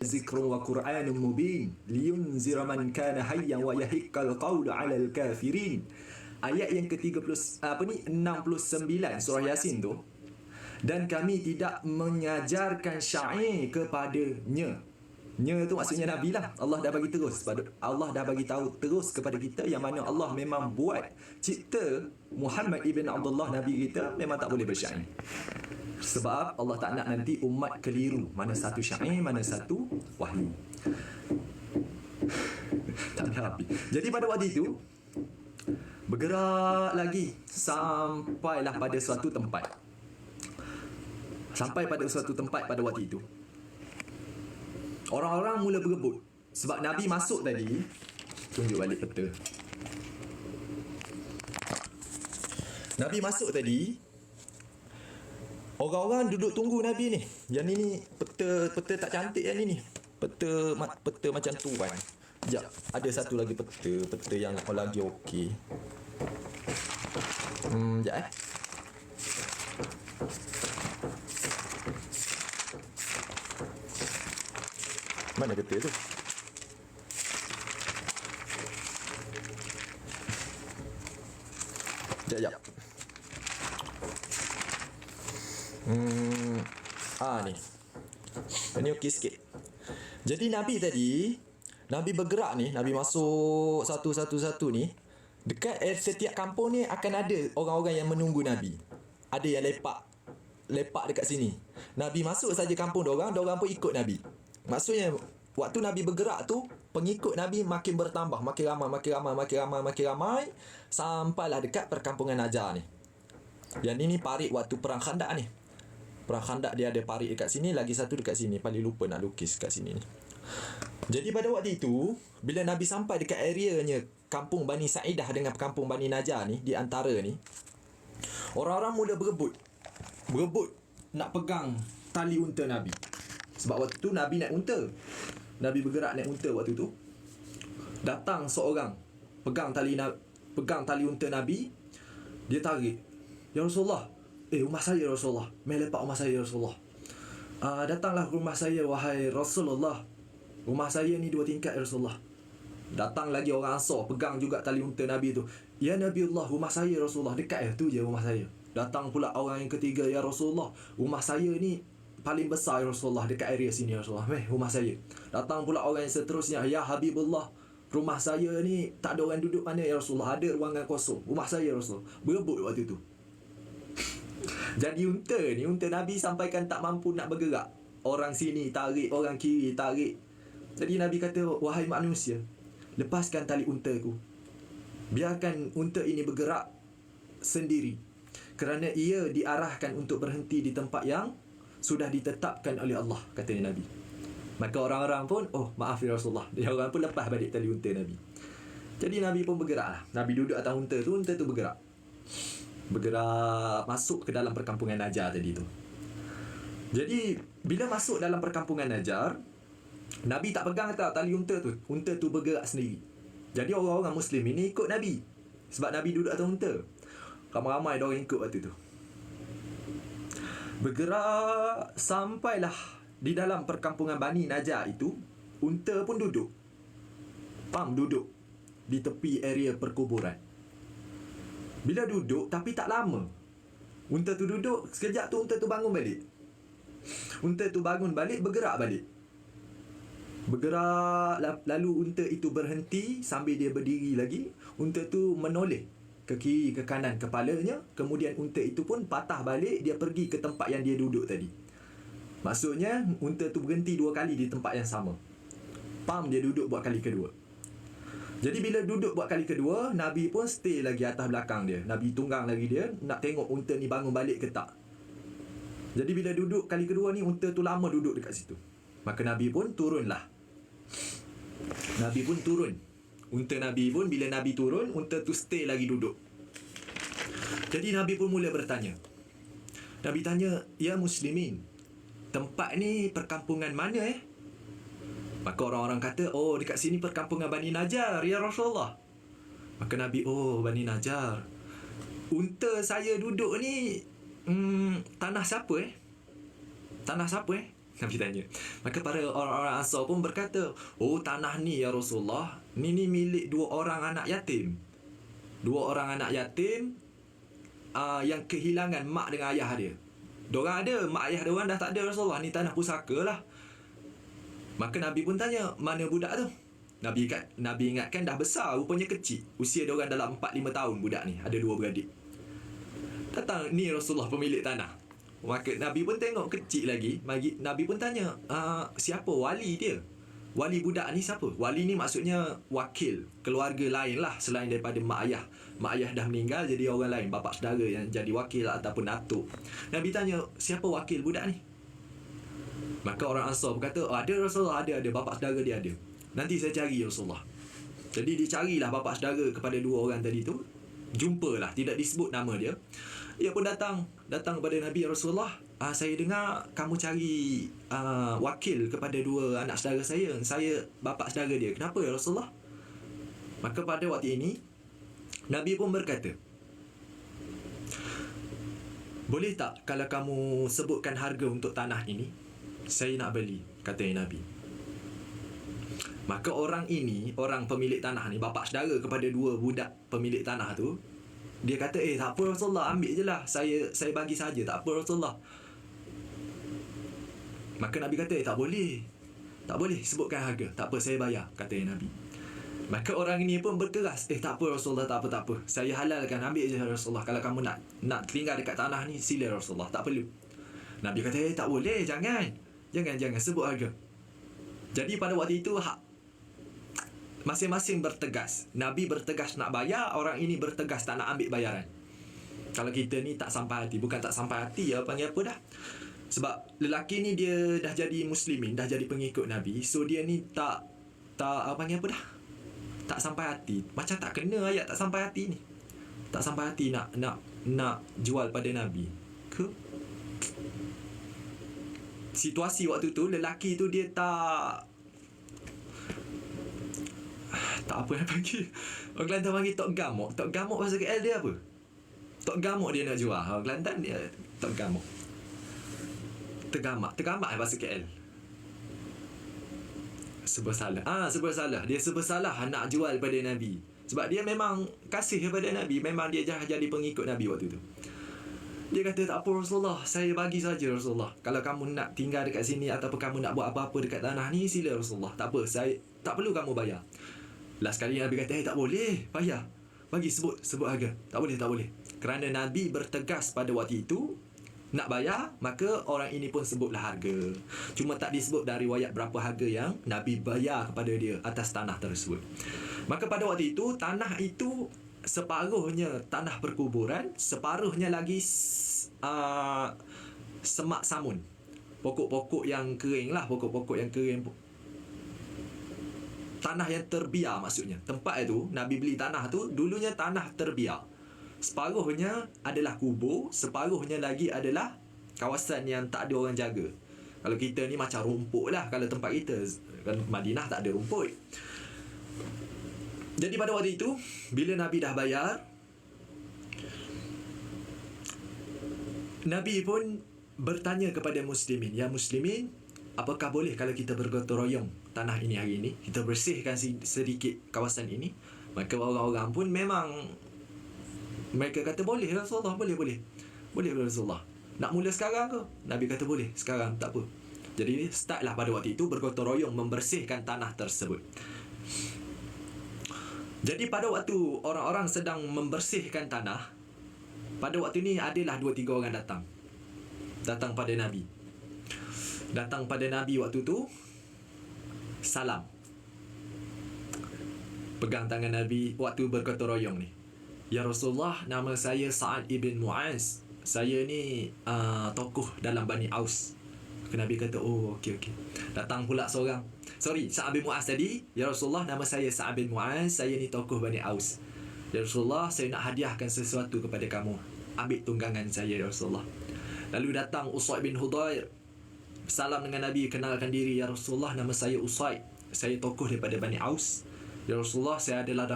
zikrun wa qur'anun mubin liyunzira man kana hayyan wa yahiqqal qawlu 'alal kafirin. Ayat yang ke-69 surah Yasin tu. Dan kami tidak mengajarkan syair kepadanya. Nya tu maksudnya Nabi lah. Allah dah bagi terus Allah dah bagi tahu terus kepada kita yang mana Allah memang buat cipta Muhammad ibn Abdullah Nabi kita memang tak boleh bersyair. Sebab Allah tak nak nanti umat keliru mana satu syair, mana satu wahyu. Tak ada habis. Jadi pada waktu itu bergerak lagi sampailah pada suatu tempat. Sampai pada suatu tempat pada waktu itu orang-orang mula berebut. Sebab Nabi masuk tadi. Tunjuk balik peta. Nabi masuk tadi, orang-orang duduk tunggu Nabi ni. Yang ni peta tak cantik yang ni. Peta macam tu kan. Sekejap, ada satu lagi peta yang lagi okey. Sekejap Mana peta tu? Sekejap. Ni. Ini okey sikit. Jadi Nabi tadi, Nabi bergerak ni, Nabi masuk satu-satu ni. Dekat setiap kampung ni akan ada orang-orang yang menunggu Nabi. Ada yang lepak dekat sini. Nabi masuk saja kampung diorang pun ikut Nabi. Maksudnya waktu Nabi bergerak tu, pengikut Nabi makin bertambah, makin ramai sampailah dekat perkampungan Najjar ni. Yang ni parit waktu perang Khandak ni. Perang Khandak dia ada parit dekat sini, lagi satu dekat sini. Paling lupa nak lukis kat sini ni. Jadi pada waktu itu, bila Nabi sampai dekat areanya kampung Bani Sa'idah dengan kampung Bani Najjar ni, di antara ni, orang-orang mula berebut nak pegang tali unta Nabi. Sebab waktu tu Nabi naik unta. Nabi bergerak naik unta waktu tu. Datang seorang pegang tali unta Nabi. Dia tarik. Ya Rasulullah, rumah saya Rasulullah. Mai lepak rumah saya Rasulullah. Datanglah ke rumah saya wahai Rasulullah. Rumah saya ni 2 tingkat Rasulullah. Datang lagi orang Ansar pegang juga tali unta Nabi tu. Ya Nabiullah, rumah saya Rasulullah. Dekat tu je rumah saya. Datang pula orang yang ketiga, ya Rasulullah, rumah saya ni paling besar ya Rasulullah, dekat area sini ya Rasulullah. Rumah saya. Datang pula orang yang seterusnya, ya Habibullah, rumah saya ni tak ada orang duduk mana ya Rasulullah, ada ruangan kosong. Rumah saya ya Rasulullah. Berebut waktu tu. Jadi unta Nabi sampaikan tak mampu nak bergerak. Orang sini tarik, orang kiri tarik. Jadi Nabi kata, wahai manusia, lepaskan tali untaku. Biarkan unta ini bergerak sendiri. Kerana ia diarahkan untuk berhenti di tempat yang sudah ditetapkan oleh Allah, kata Nabi. Maka orang-orang pun, maaf ya Rasulullah. Dia orang pun lepas balik tali unta Nabi. Jadi Nabi pun bergerak lah. Nabi duduk atas unta tu bergerak masuk ke dalam perkampungan Najjar tadi tu. Jadi bila masuk dalam perkampungan Najjar, Nabi tak pegang tali unta tu bergerak sendiri. Jadi orang-orang Muslim ini ikut Nabi. Sebab Nabi duduk atas unta. Ramai-ramai diorang ikut waktu tu. Bergerak sampailah di dalam perkampungan Bani Najjar itu. Unta pun duduk duduk di tepi area perkuburan. Bila duduk, tapi tak lama. Unta tu duduk, sekejap tu unta tu bangun balik. Unta tu bangun balik, bergerak balik. Bergerak, lalu unta itu berhenti sambil dia berdiri lagi. Unta tu menoleh ke kiri, ke kanan kepalanya. Kemudian unta itu pun patah balik, dia pergi ke tempat yang dia duduk tadi. Maksudnya, unta tu berhenti 2 kali di tempat yang sama. Dia duduk buat kali kedua. Jadi bila duduk buat kali kedua, Nabi pun stay lagi atas belakang dia. Nabi tunggang lagi dia, nak tengok unta ni bangun balik ke tak. Jadi bila duduk kali kedua ni, unta tu lama duduk dekat situ. Maka Nabi pun turunlah. Nabi pun turun. Unta Nabi pun, bila Nabi turun, unta tu stay lagi duduk. Jadi Nabi pun mula bertanya. Nabi tanya, ya muslimin, tempat ni perkampungan mana Maka orang-orang kata, dekat sini perkampungan Bani Najjar ya Rasulullah. Maka Nabi, Bani Najjar. Unta saya duduk ni tanah siapa Tanah siapa Nabi tanya. Maka para orang-orang Ansar pun berkata, oh tanah ni ya Rasulullah, ni milik 2 orang anak yatim. 2 orang anak yatim yang kehilangan mak dengan ayah dia. Diorang ada, mak ayah diorang dah tak ada Rasulullah, ni tanah pusaka lah. Maka Nabi pun tanya, mana budak tu? Nabi ingatkan dah besar, rupanya kecil. Usia diorang dalam 4-5 tahun budak ni, ada 2 beradik. Datang, ni Rasulullah pemilik tanah. Maka Nabi pun tengok kecil lagi. Nabi pun tanya, siapa wali dia? Wali budak ni siapa? Wali ni maksudnya wakil keluarga lain lah selain daripada mak ayah. Mak ayah dah meninggal, jadi orang lain, bapa saudara yang jadi wakil ataupun atuk. Nabi tanya, siapa wakil budak ni? Maka orang Ansar berkata, ada Rasulullah, ada bapa saudara dia ada. Nanti saya cari Rasulullah. Jadi dicarilah bapa saudara kepada 2 orang tadi tu. Jumpalah, tidak disebut nama dia. Dia pun datang kepada Nabi, Rasulullah, saya dengar kamu cari wakil kepada 2 anak saudara saya. Saya bapa saudara dia. Kenapa ya Rasulullah? Maka pada waktu ini Nabi pun berkata, boleh tak kalau kamu sebutkan harga untuk tanah ini, saya nak beli, kata Nabi. Maka orang ini, orang pemilik tanah ni, bapa saudara kepada 2 budak pemilik tanah tu, dia kata, tak apa Rasulullah, ambil je lah, saya bagi saja, tak apa Rasulullah. Maka Nabi kata, tak boleh, sebutkan harga, tak apa, saya bayar, kata Nabi. Maka orang ini pun berkeras, tak apa Rasulullah, tak apa, saya halalkan, ambil je Rasulullah. Kalau kamu nak tinggal dekat tanah ni, sila Rasulullah, tak perlu. Nabi kata, tak boleh, jangan, sebut harga. Jadi pada waktu itu masing-masing bertegas. Nabi bertegas nak bayar, orang ini bertegas tak nak ambil bayaran. Kalau kita ni tak sampai hati, bukan tak sampai hati ya, panggil apa dah. Sebab lelaki ni dia dah jadi muslimin, dah jadi pengikut Nabi. So dia ni tak panggil apa dah. Tak sampai hati. Macam tak kena ayat tak sampai hati ni. Tak sampai hati nak jual pada Nabi. Ke? Situasi waktu tu lelaki tu dia tak apa yang panggil. Orang Kelantan panggil tok gamuk. Tok gamuk bahasa KL dia apa? Tok gamuk dia nak jual. Orang Kelantan dia tok gamuk. Tergamak bahasa KL. Serba salah. Dia serba salah nak jual pada Nabi. Sebab dia memang kasih kepada Nabi. Memang dia jadi pengikut Nabi waktu tu. Dia kata, tak apa Rasulullah, saya bagi saja Rasulullah. Kalau kamu nak tinggal dekat sini ataupun kamu nak buat apa-apa dekat tanah ni, sila Rasulullah. Tak apa, saya tak perlu kamu bayar. Last kali Nabi kata, tak boleh, bayar. Bagi sebut harga. Tak boleh. Kerana Nabi bertegas pada waktu itu, nak bayar, maka orang ini pun sebutlah harga. Cuma tak disebut dari riwayat berapa harga yang Nabi bayar kepada dia atas tanah tersebut. Maka pada waktu itu, tanah itu separuhnya tanah perkuburan, separuhnya lagi semak samun. Pokok-pokok yang kering lah, tanah yang terbiar maksudnya. Tempat itu, Nabi beli tanah tu, dulunya tanah terbiar. Separuhnya adalah kubur, separuhnya lagi adalah kawasan yang tak ada orang jaga. Kalau kita ni macam rumput lah, kalau tempat kita. Kan Madinah tak ada rumput. Jadi pada waktu itu, bila Nabi dah bayar, Nabi pun bertanya kepada muslimin, ya muslimin, apakah boleh kalau kita bergotong royong tanah ini hari ini, kita bersihkan sedikit kawasan ini? Maka orang-orang pun memang mereka kata boleh Rasulullah, boleh Rasulullah. Nak mula sekarang ke? Nabi kata boleh, sekarang tak apa. Jadi startlah pada waktu itu bergotong royong membersihkan tanah tersebut. Jadi pada waktu orang-orang sedang membersihkan tanah, pada waktu ini adalah 2-3 orang datang pada Nabi. Datang pada Nabi waktu tu, salam. Pegang tangan Nabi waktu bergotong royong ni. Ya Rasulullah, nama saya Sa'ad ibn Mu'az. Saya ni tokoh dalam Bani Aus. Nabi kata, oh okey. Datang pula seorang. Sa'ad bin Mu'az tadi. Ya Rasulullah, nama saya Sa'ad bin Mu'az. Saya ni tokoh Bani Aus. Ya Rasulullah, saya nak hadiahkan sesuatu kepada kamu. Ambil tunggangan saya ya Rasulullah. Lalu datang Usaid bin Hudayr. Salam dengan Nabi, kenalkan diri. Ya Rasulullah, nama saya Usaid. Saya tokoh daripada Bani Aus. Ya Rasulullah, saya adalah